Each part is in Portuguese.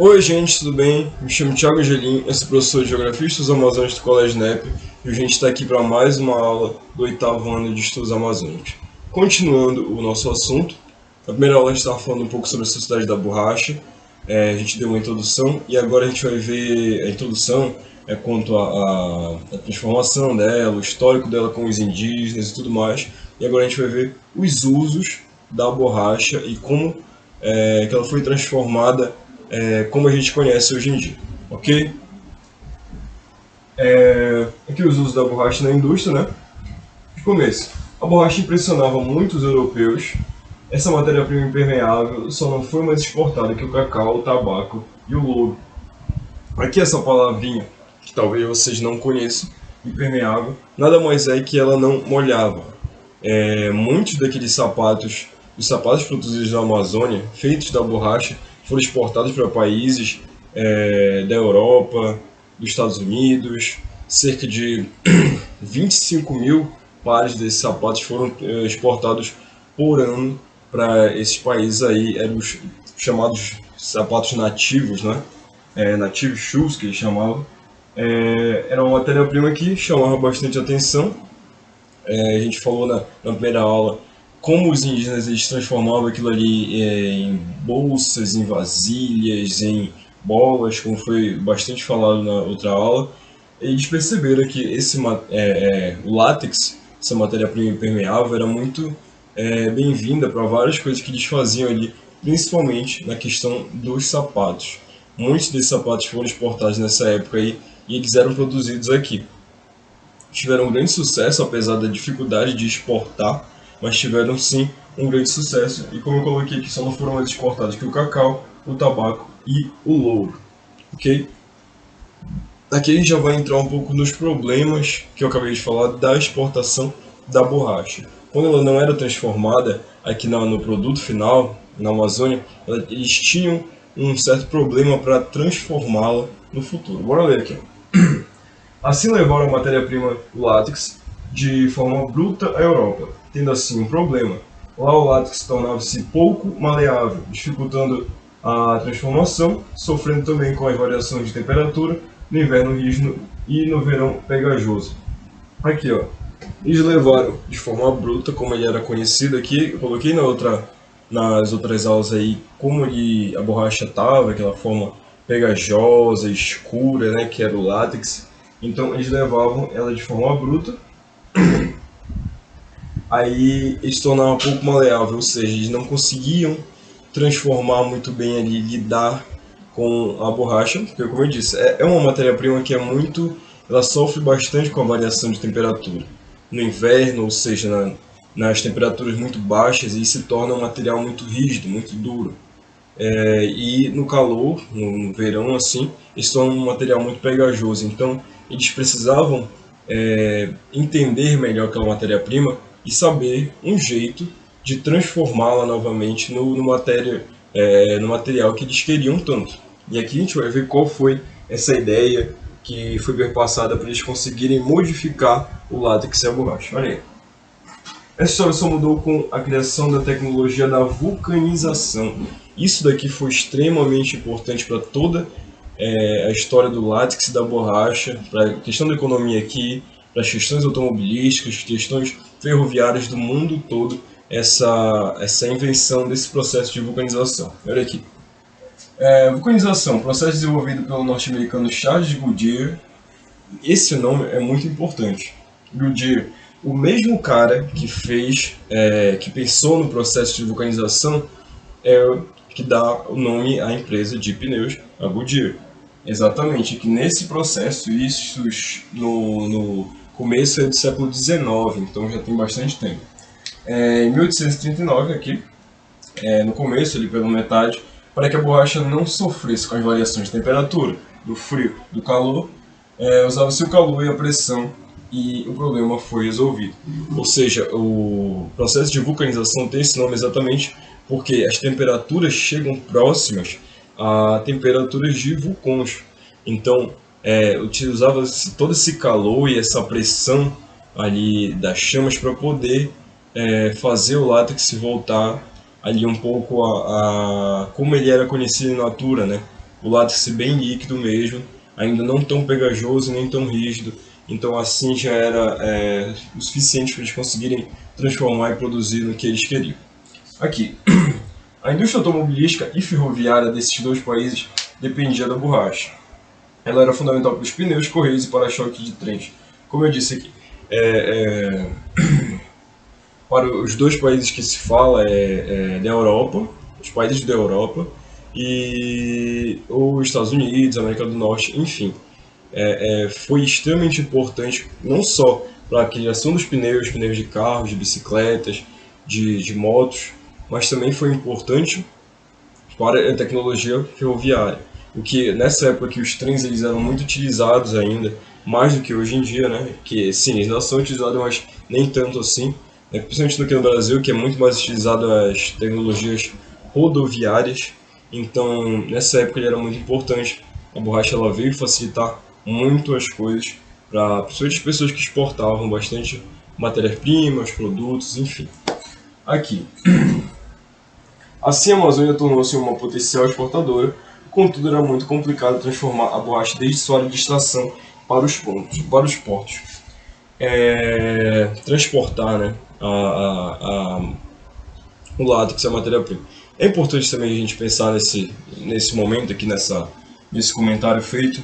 Oi gente, tudo bem? Me chamo Thiago Angelim, eu sou professor de Geografia e Estudos Amazônicos do Colégio NEP e a gente está aqui para mais uma aula do oitavo ano de Estudos Amazônicos. Continuando o nosso assunto, na primeira aula a gente estava falando um pouco sobre a Sociedade da Borracha, a gente deu uma introdução e agora a gente vai ver a introdução quanto à transformação dela, o histórico dela com os indígenas e tudo mais, e agora a gente vai ver os usos da borracha e como que ela foi transformada como a gente conhece hoje em dia, ok? Aqui os usos da borracha na indústria, né? De começo, a borracha impressionava muitos europeus. Essa matéria-prima impermeável só não foi mais exportada que o cacau, o tabaco e o louro. Aqui essa palavrinha, que talvez vocês não conheçam, impermeável, nada mais é que ela não molhava. Muitos daqueles sapatos, os sapatos produzidos na Amazônia, feitos da borracha, foram exportados para países da Europa, dos Estados Unidos. Cerca de 25 mil pares desses sapatos foram exportados por ano para esses países aí, eram os chamados sapatos nativos, né? Native shoes, que eles chamavam. Era uma matéria-prima que chamava bastante atenção. A gente falou na primeira aula como os indígenas eles transformavam aquilo ali em bolsas, em vasilhas, em bolas, como foi bastante falado na outra aula. Eles perceberam que o látex, essa matéria-prima impermeável, era muito bem-vinda para várias coisas que eles faziam ali, principalmente na questão dos sapatos. Muitos desses sapatos foram exportados nessa época aí e eles eram produzidos aqui. Tiveram um grande sucesso, apesar da dificuldade de exportar, mas tiveram sim um grande sucesso. E como eu coloquei aqui, só não foram mais exportados que o cacau, o tabaco e o louro. Ok? Aqui a gente já vai entrar um pouco nos problemas que eu acabei de falar da exportação da borracha. Quando ela não era transformada aqui no produto final, na Amazônia, eles tinham um certo problema para transformá-la no futuro. Bora ler aqui. Assim levaram a matéria-prima látex de forma bruta à Europa, tendo assim um problema. Lá o látex tornava-se pouco maleável, dificultando a transformação, sofrendo também com as variações de temperatura, no inverno rígido e no verão pegajoso. Aqui, ó, eles levaram de forma bruta, como ele era conhecido aqui, eu coloquei nas outras aulas aí como a borracha estava, aquela forma pegajosa, escura, né, que era o látex. Então eles levavam ela de forma bruta, aí eles tornavam um pouco maleável, ou seja, eles não conseguiam transformar muito bem ali, lidar com a borracha, porque como eu disse, é uma matéria-prima que ela sofre bastante com a variação de temperatura. No inverno, ou seja, nas temperaturas muito baixas, e se torna um material muito rígido, muito duro. E no calor, no verão, assim, eles são um material muito pegajoso. Então, eles precisavam entender melhor aquela matéria-prima e saber um jeito de transformá-la novamente no material que eles queriam tanto. E aqui a gente vai ver qual foi essa ideia que foi perpassada para eles conseguirem modificar o látex e a borracha. Olha aí. Essa história só mudou com a criação da tecnologia da vulcanização. Isso daqui foi extremamente importante para toda a história do látex e da borracha, para a questão da economia aqui, para as questões automobilísticas, questões ferroviárias do mundo todo, essa invenção desse processo de vulcanização. Olha aqui. Vulcanização, processo desenvolvido pelo norte-americano Charles Goodyear. Esse nome é muito importante. Goodyear, o mesmo cara que que pensou no processo de vulcanização, que dá o nome à empresa de pneus, a Goodyear. Exatamente, que nesse processo, isso no começo do século XIX, então já tem bastante tempo. Em 1839, aqui, no começo, ali pela metade, para que a borracha não sofresse com as variações de temperatura, do frio, do calor, usava-se o calor e a pressão e o problema foi resolvido. Ou seja, o processo de vulcanização tem esse nome exatamente porque as temperaturas chegam próximas a temperaturas de vulcões. Então, utilizava-se todo esse calor e essa pressão ali das chamas para poder fazer o látex voltar ali um pouco a como ele era conhecido na altura, né? o látex bem líquido mesmo, ainda não tão pegajoso nem tão rígido, então assim já era o suficiente para eles conseguirem transformar e produzir no que eles queriam. Aqui, a indústria automobilística e ferroviária desses dois países dependia da borracha. Ela era fundamental para os pneus, correios e para-choque de trens. Como eu disse aqui, para os dois países que se fala da Europa, os países da Europa e os Estados Unidos, América do Norte, enfim. Foi extremamente importante não só para a criação dos pneus de carros, de bicicletas, de motos, mas também foi importante para a tecnologia ferroviária. O que nessa época que os trens eles eram muito utilizados ainda, mais do que hoje em dia, né? Que sim, eles ainda são utilizados, mas nem tanto assim, né? Principalmente aqui no Brasil, que é muito mais utilizado as tecnologias rodoviárias. Então, nessa época ele era muito importante. A borracha ela veio facilitar muito as coisas para principalmente as pessoas que exportavam bastante matérias-primas, produtos, enfim. Aqui, assim, a Amazônia tornou-se uma potencial exportadora, contudo era muito complicado transformar a borracha desde sua área de extração para os portos. Transportar, né, o látex, a matéria-prima. É importante também a gente pensar nesse momento aqui, nesse comentário feito,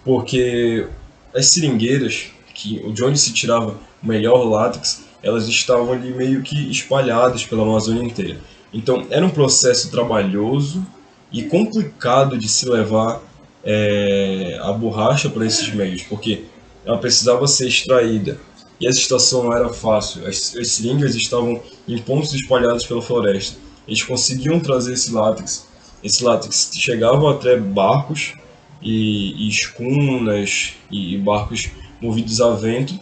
porque as seringueiras, de onde se tirava o melhor látex, elas estavam ali meio que espalhadas pela Amazônia inteira. Então era um processo trabalhoso e complicado de se levar a borracha para esses meios, porque ela precisava ser extraída e essa situação não era fácil. As seringas estavam em pontos espalhados pela floresta. Eles conseguiam trazer esse látex chegava até barcos e escunas e barcos movidos a vento,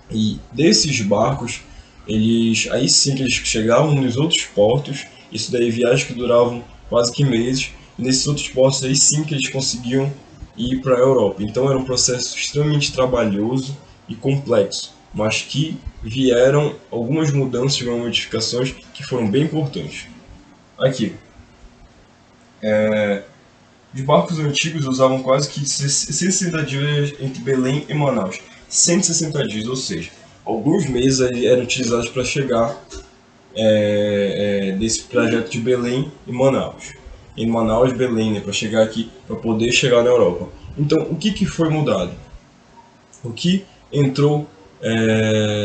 e desses barcos aí sim que eles chegavam nos outros portos. Isso daí viagens que duravam quase que meses, e nesses outros portos aí sim que eles conseguiam ir para a Europa. Então era um processo extremamente trabalhoso e complexo, mas que vieram algumas mudanças e modificações que foram bem importantes. Aqui, os barcos antigos usavam quase que 60 dias entre Belém e Manaus. 160 dias, ou seja, alguns meses eram utilizados para chegar desse trajeto de Belém e Manaus. Em Manaus, Belém, né, para chegar aqui, para poder chegar na Europa. Então, o que foi mudado? O que entrou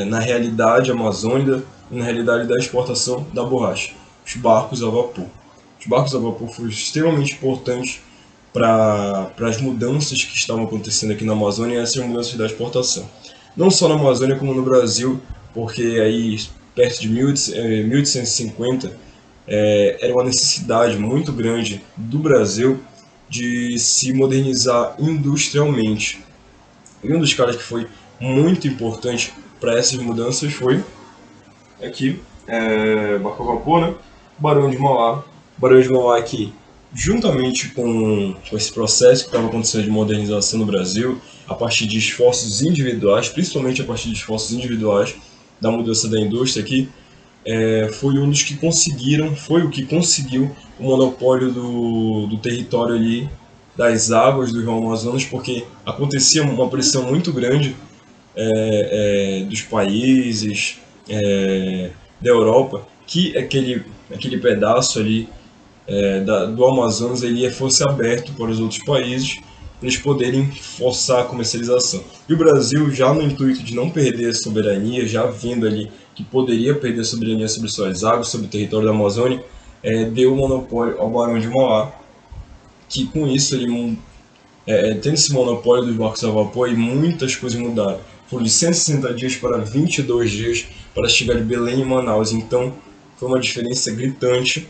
na realidade amazônica, na realidade da exportação da borracha? Os barcos a vapor. Os barcos a vapor foram extremamente importantes para as mudanças que estavam acontecendo aqui na Amazônia e essas mudanças da exportação. Não só na Amazônia como no Brasil, porque aí perto de 1850 era uma necessidade muito grande do Brasil de se modernizar industrialmente. E um dos caras que foi muito importante para essas mudanças foi aqui, Barco a Vapor, né? Barão de Mauá. Barão de Mauá aqui, juntamente com esse processo que estava acontecendo de modernização no Brasil, a partir de esforços individuais, principalmente a partir de esforços individuais da mudança da indústria aqui, foi um dos que conseguiram, foi o que conseguiu o monopólio do território ali, das águas do Rio Amazonas, porque acontecia uma pressão muito grande dos países da Europa, que aquele pedaço ali do Amazonas ele fosse aberto para os outros países, para eles poderem forçar a comercialização. E o Brasil, já no intuito de não perder a soberania, já vendo ali que poderia perder a soberania sobre suas águas, sobre o território da Amazônia, deu o monopólio ao Barão de Mauá, que com isso ele tendo esse monopólio dos barcos a vapor, e muitas coisas mudaram. Foram de 160 dias para 22 dias para chegar de Belém e Manaus. Então, foi uma diferença gritante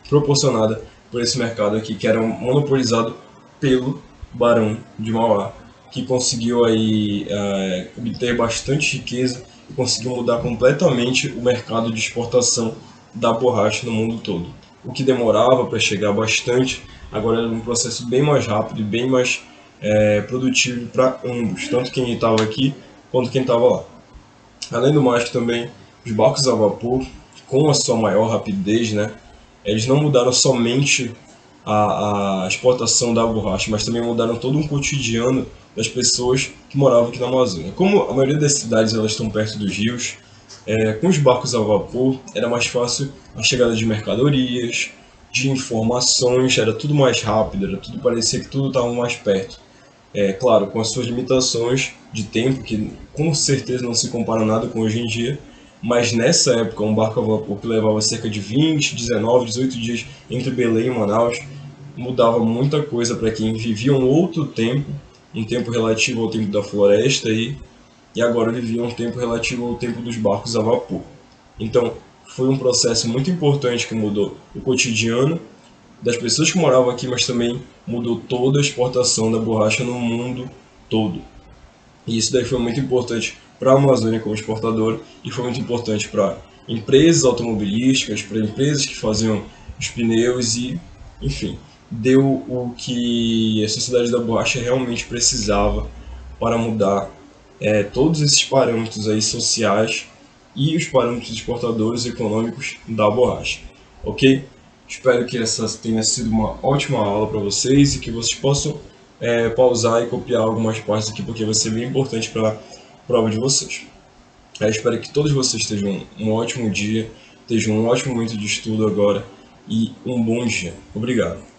proporcionada por esse mercado aqui, que era monopolizado pelo Barão de Mauá, que conseguiu aí obter bastante riqueza e conseguiu mudar completamente o mercado de exportação da borracha no mundo todo. O que demorava para chegar bastante, agora era um processo bem mais rápido e bem mais produtivo para ambos, tanto quem estava aqui quanto quem estava lá. Além do mais, que também os barcos a vapor, com a sua maior rapidez, né, eles não mudaram somente a exportação da borracha, mas também mudaram todo um cotidiano das pessoas que moravam aqui na Amazônia. Como a maioria das cidades elas estão perto dos rios, com os barcos a vapor era mais fácil a chegada de mercadorias, de informações, era tudo mais rápido, era tudo, parecia que tudo estava mais perto. Claro, com as suas limitações de tempo, que com certeza não se compara nada com hoje em dia, mas nessa época um barco a vapor que levava cerca de 20, 19, 18 dias entre Belém e Manaus, mudava muita coisa para quem vivia um outro tempo, um tempo relativo ao tempo da floresta e agora vivia um tempo relativo ao tempo dos barcos a vapor. Então, foi um processo muito importante que mudou o cotidiano das pessoas que moravam aqui, mas também mudou toda a exportação da borracha no mundo todo. E isso daí foi muito importante para a Amazônia como exportadora e foi muito importante para empresas automobilísticas, para empresas que faziam os pneus e, enfim, deu o que a sociedade da borracha realmente precisava para mudar todos esses parâmetros aí sociais e os parâmetros exportadores econômicos da borracha, ok? Espero que essa tenha sido uma ótima aula para vocês e que vocês possam pausar e copiar algumas partes aqui, porque vai ser bem importante para a prova de vocês. Espero que todos vocês tenham um ótimo dia, tenham um ótimo momento de estudo agora e um bom dia. Obrigado.